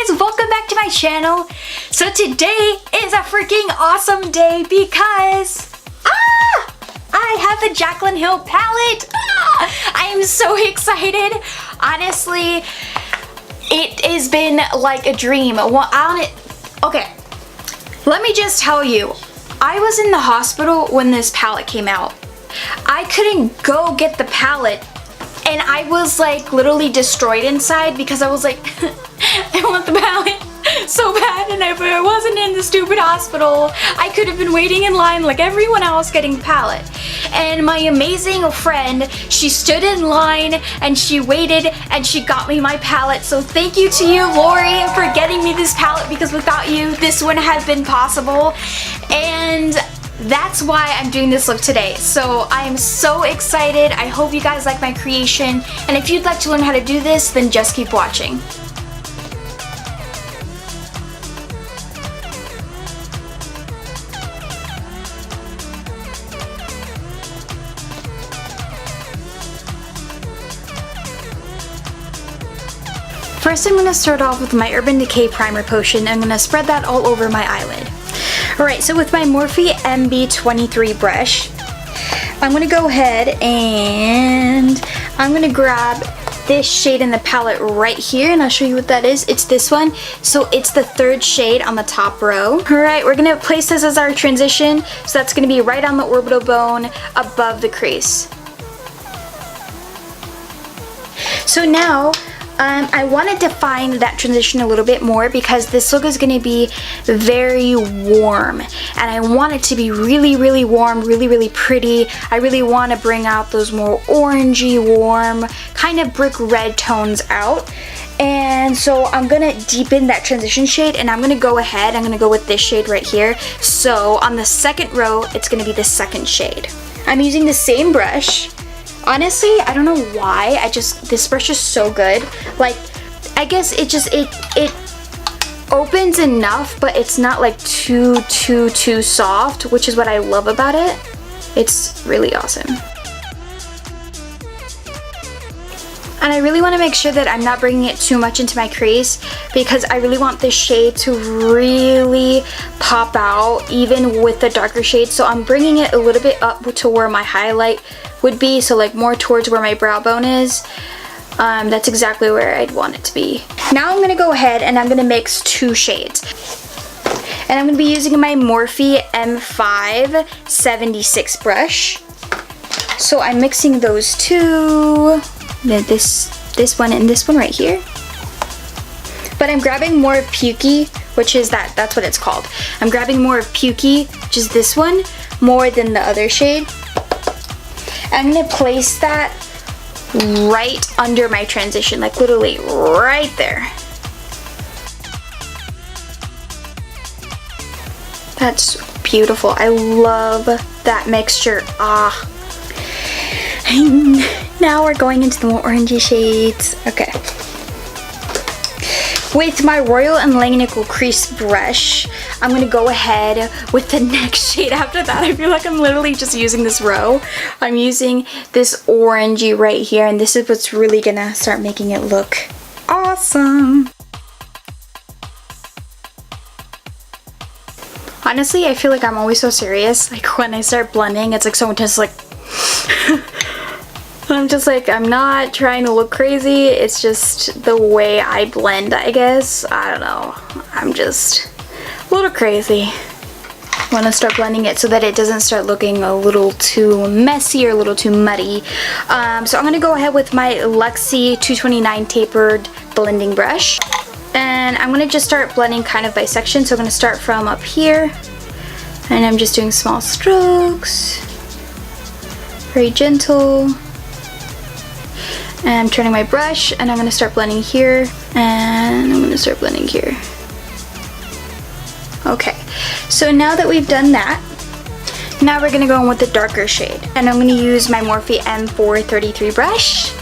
guys, welcome back to my channel. So today is a freaking awesome day because I have the Jaclyn Hill palette. I am so excited. Honestly, it has been like a dream. Okay, let me just tell you, I was in the hospital when this palette came out. I couldn't go get the palette and I was like literally destroyed inside because I was like, I want the palette so bad, and if I wasn't in the stupid hospital, I could have been waiting in line like everyone else getting the palette. And my amazing friend, she stood in line and she waited and she got me my palette. So thank you to you, Lori, for getting me this palette, because without you, this wouldn't have been possible. And that's why I'm doing this look today. So I am so excited. I hope you guys like my creation. And if you'd like to learn how to do this, then just keep watching. First, I'm going to start off with my Urban Decay Primer Potion. I'm going to spread that all over my eyelid. Alright, so with my Morphe MB23 brush, I'm going to go ahead and I'm going to grab this shade in the palette right here, and I'll show you what that is. It's this one. So it's the third shade on the top row. Alright, we're going to place this as our transition. So that's going to be right on the orbital bone above the crease. So now, I want to define that transition a little bit more because this look is going to be very warm, and I want it to be really, really warm, really, really pretty. I really want to bring out those more orangey, warm, kind of brick red tones out. And so I'm going to deepen that transition shade, and I'm going to go ahead, I'm going to go with this shade right here. So on the second row, it's going to be the second shade. I'm using the same brush. Honestly, I don't know why, this brush is so good. Like, I guess it opens enough, but it's not like too soft, which is what I love about it. It's really awesome. And I really want to make sure that I'm not bringing it too much into my crease, because I really want this shade to really pop out even with the darker shade. So I'm bringing it a little bit up to where my highlight would be, so like more towards where my brow bone is. That's exactly where I'd want it to be. Now I'm going to go ahead and I'm going to mix two shades. And I'm going to be using my Morphe M5 76 brush. So I'm mixing those two. This one and this one right here. But I'm grabbing more of Pukey, which is that's what it's called. I'm grabbing more of Pukey, which is this one, more than the other shade. I'm going to place that right under my transition, like literally right there. That's beautiful. I love that mixture. Now we're going into the more orangey shades. Okay. With my Royal and Langnickel Crease brush, I'm going to go ahead with the next shade after that. I feel like I'm literally just using this row. I'm using this orangey right here, and this is what's really going to start making it look awesome. Honestly, I feel like I'm always so serious. Like when I start blending, it's like so intense, like... I'm just like, I'm not trying to look crazy, it's just the way I blend, I guess. I don't know. I'm just a little crazy. I want to start blending it so that it doesn't start looking a little too messy or a little too muddy. So I'm going to go ahead with my Luxie 229 tapered blending brush. And I'm going to just start blending kind of by section. So I'm going to start from up here. And I'm just doing small strokes. Very gentle. And I'm turning my brush, and I'm going to start blending here, and I'm going to start blending here. Okay, so now that we've done that, now we're going to go in with the darker shade. And I'm going to use my Morphe M433 brush.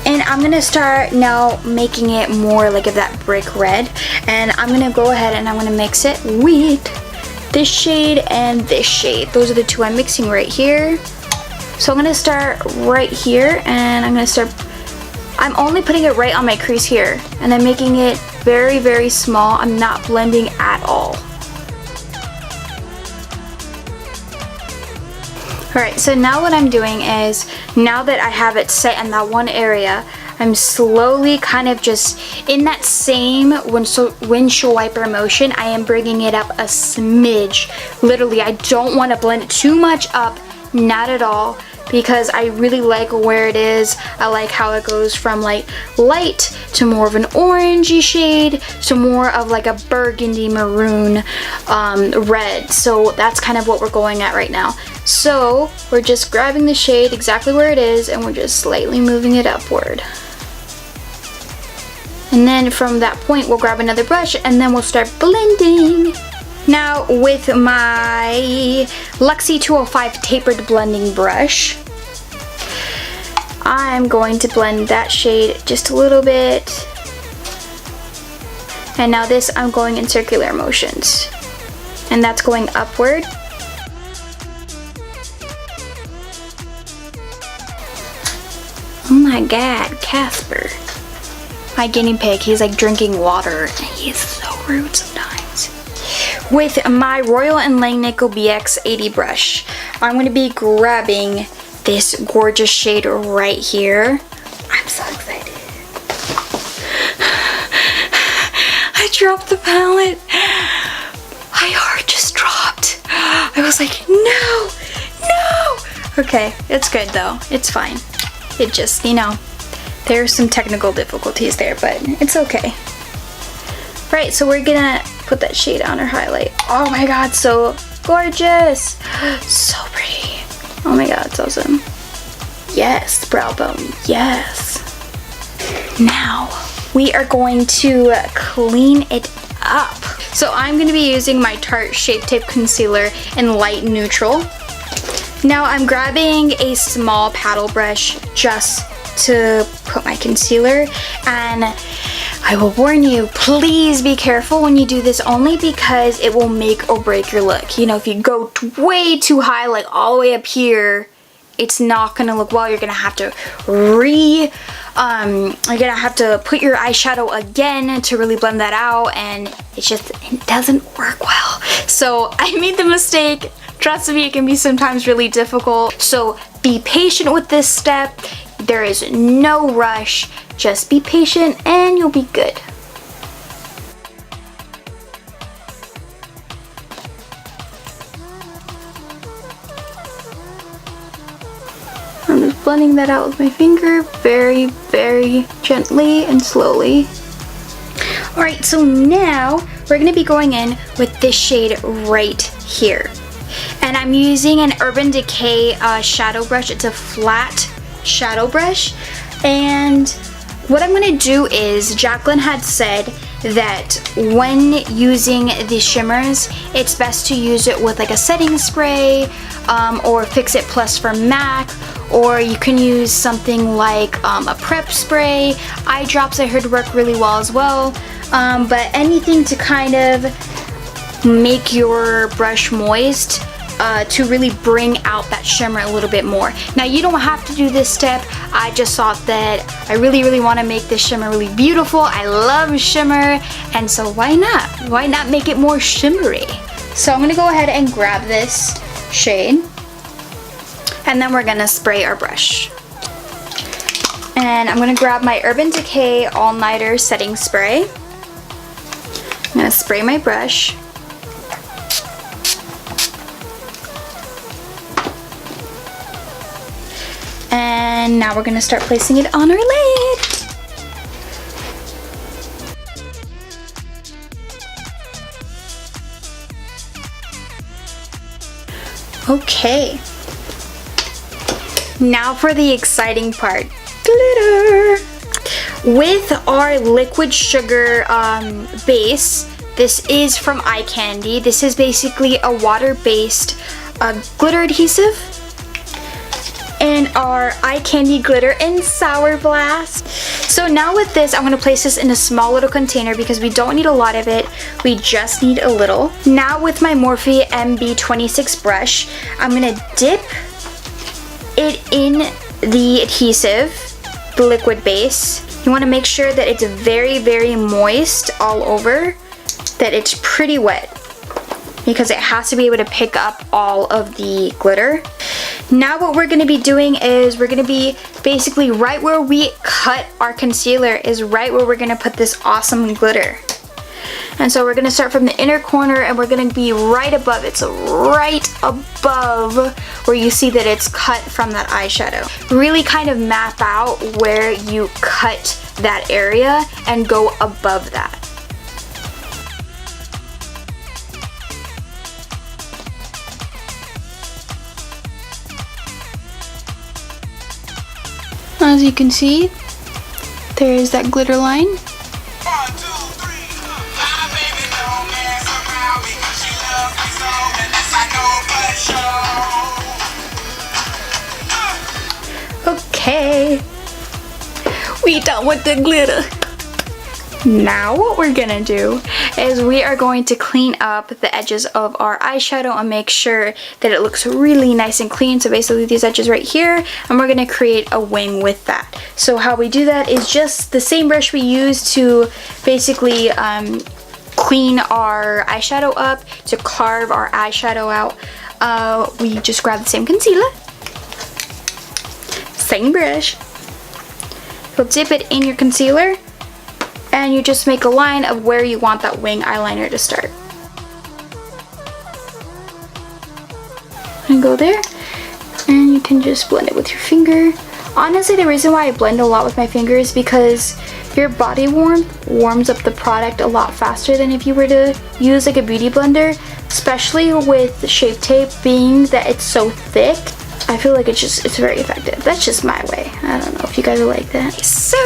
And I'm going to start now making it more like of that brick red. And I'm going to go ahead and I'm going to mix it with this shade and this shade. Those are the two I'm mixing right here. So I'm going to start right here, and I'm going to start I'm only putting it right on my crease here, and I'm making it very, very small. I'm not blending at all. Alright, so now what I'm doing is, now that I have it set in that one area, I'm slowly kind of just in that same windshield wiper motion, I am bringing it up a smidge. Literally, I don't want to blend it too much up, not at all, because I really like where it is. I like how it goes from like light to more of an orangey shade to more of like a burgundy maroon red. So that's kind of what we're going at right now. So we're just grabbing the shade exactly where it is and we're just slightly moving it upward. And then from that point we'll grab another brush and then we'll start blending. Now with my Luxie 205 tapered blending brush, I'm going to blend that shade just a little bit. And now this I'm going in circular motions. And that's going upward. Oh my god, Casper. My guinea pig, he's like drinking water and he's so rude sometimes. With my Royal and Langnickel BX80 brush, I'm going to be grabbing this gorgeous shade right here. I'm so excited. I dropped the palette. My heart just dropped. I was like, no, no. Okay, it's good though. It's fine. It just, you know, there's some technical difficulties there, but it's okay. Right, so we're gonna put that shade on our highlight. Oh my god, so gorgeous. So pretty. Oh my god, it's awesome. Yes, brow bone, yes. Now, we are going to clean it up. So I'm gonna be using my Tarte Shape Tape Concealer in light neutral. Now I'm grabbing a small paddle brush just to put my concealer, and I will warn you, please be careful when you do this, only because it will make or break your look. You know, if you go way too high, like all the way up here, it's not gonna look well. You're gonna have to you're gonna have to put your eyeshadow again to really blend that out, and it doesn't work well. So I made the mistake. Trust me, it can be sometimes really difficult. So be patient with this step. There is no rush. Just be patient and you'll be good. I'm just blending that out with my finger very, very gently and slowly. Alright, so now we're going to be going in with this shade right here. And I'm using an Urban Decay shadow brush. It's a flat shadow brush. And what I'm going to do is, Jaclyn had said that when using these shimmers, it's best to use it with like a setting spray or Fix It Plus from MAC, or you can use something like a prep spray. Eye drops I heard work really well as well, but anything to kind of make your brush moist to really bring out that shimmer a little bit more. Now you don't have to do this step. I just thought that I really, really want to make this shimmer really beautiful. I love shimmer, and so why not? Why not make it more shimmery? So I'm going to go ahead and grab this shade, and then we're going to spray our brush. And I'm going to grab my Urban Decay All Nighter Setting Spray. I'm going to spray my brush. And now we're going to start placing it on our lid. Okay. Now for the exciting part. Glitter! With our liquid sugar base, this is from Eye Candy. This is basically a water-based glitter adhesive. And our Eye Candy Glitter in Sour Blast. So now with this, I'm going to place this in a small little container because we don't need a lot of it. We just need a little. Now with my Morphe MB26 brush, I'm going to dip it in the adhesive the liquid base. You want to make sure that it's very, very moist all over, that it's pretty wet, because it has to be able to pick up all of the glitter. Now what we're going to be doing is we're going to be basically right where we cut our concealer is right where we're going to put this awesome glitter. And so we're going to start from the inner corner and we're going to be right above it. So right above where you see that it's cut from that eyeshadow. Really kind of map out where you cut that area and go above that. As you can see, there is that glitter line. Okay, we done with the glitter. Now what we're gonna do is we are going to clean up the edges of our eyeshadow and make sure that it looks really nice and clean. So basically these edges right here, and we're gonna create a wing with that. So how we do that is just the same brush we use to basically clean our eyeshadow up, to carve our eyeshadow out. We just grab the same concealer, same brush, you'll dip it in your concealer, and you just make a line of where you want that wing eyeliner to start. And go there, and you can just blend it with your finger. Honestly, the reason why I blend a lot with my finger is because your body warmth warms up the product a lot faster than if you were to use like a beauty blender, especially with Shape Tape being that it's so thick. I feel like it's very effective. That's just my way. I don't know if you guys are like that. So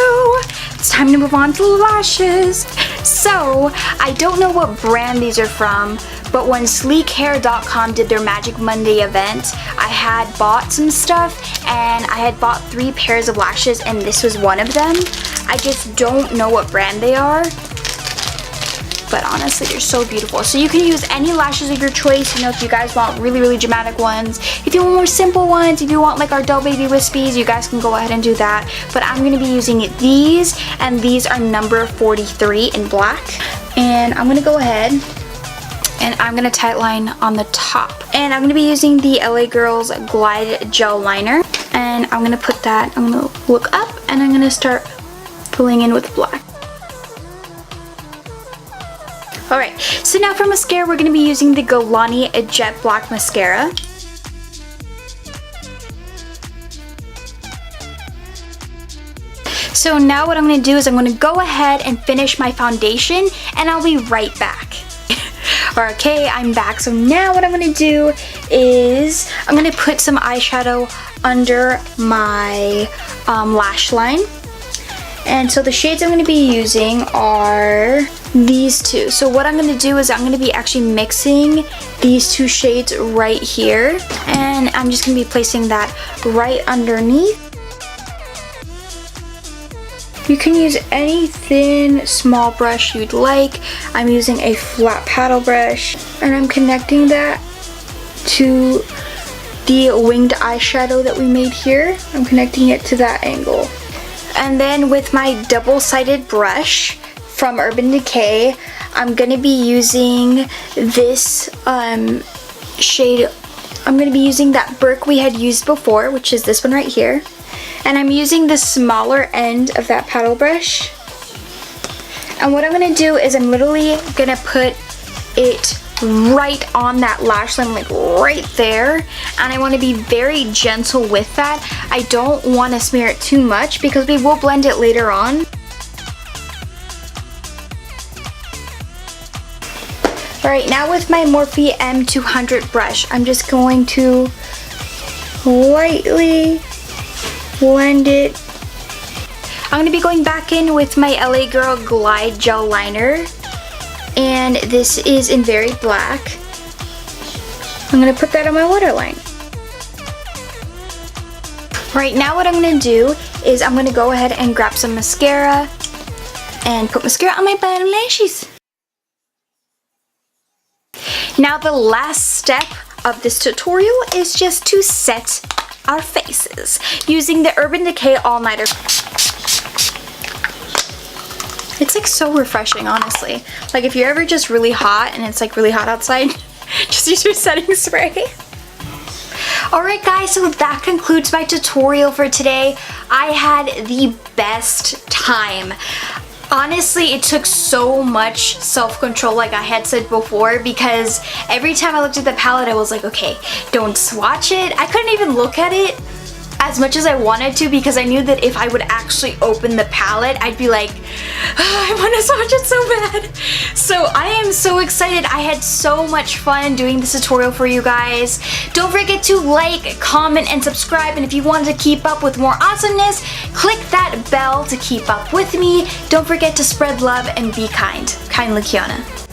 it's time to move on to lashes. So I don't know what brand these are from, but when sleekhair.com did their Magic Monday event, I had bought some stuff and I had bought 3 pairs of lashes and this was one of them. I just don't know what brand they are, but honestly they're so beautiful. So you can use any lashes of your choice, you know, if you guys want really, really dramatic ones. If you want more simple ones, if you want like our Doll Baby Wispies, you guys can go ahead and do that. But I'm going to be using these, and these are number 43 in black. And I'm going to go ahead and I'm going to tightline on the top. And I'm going to be using the LA Girls Glide Gel Liner. And I'm going to put that, I'm going to look up and I'm going to start filling in with black. Alright, so now for mascara, we're going to be using the Galani Jet Black Mascara. So now what I'm going to do is I'm going to go ahead and finish my foundation, and I'll be right back. Okay, I'm back. So now what I'm going to do is I'm going to put some eyeshadow under my lash line. And so the shades I'm going to be using are these two. So what I'm going to do is I'm going to be actually mixing these 2 shades right here. And I'm just going to be placing that right underneath. You can use any thin, small brush you'd like. I'm using a flat paddle brush. And I'm connecting that to the winged eyeshadow that we made here. I'm connecting it to that angle. And then with my double-sided brush from Urban Decay, I'm going to be using this shade. I'm going to be using that Burke we had used before, which is this one right here. And I'm using the smaller end of that paddle brush. And what I'm going to do is I'm literally going to put it right on that lash line, like right there, and I want to be very gentle with that. I don't want to smear it too much because we will blend it later on. Alright, now with my Morphe M200 brush, I'm just going to lightly blend it. I'm going to be going back in with my LA Girl Glide Gel Liner. And this is in Very Black. I'm going to put that on my waterline. Right now what I'm going to do is I'm going to go ahead and grab some mascara and put mascara on my bottom lashes. Now the last step of this tutorial is just to set our faces using the Urban Decay All Nighter. It's like so refreshing, honestly. Like if you're ever just really hot and it's like really hot outside, just use your setting spray. Alright guys, so that concludes my tutorial for today. I had the best time. Honestly, it took so much self-control, like I had said before, because every time I looked at the palette, I was like, okay, don't swatch it. I couldn't even look at it as much as I wanted to because I knew that if I would actually open the palette, I'd be like, I want to swatch it so bad. So I am so excited. I had so much fun doing this tutorial for you guys. Don't forget to like, comment, and subscribe. And if you want to keep up with more awesomeness, click that bell to keep up with me. Don't forget to spread love and be kind. Kindly, Kiana.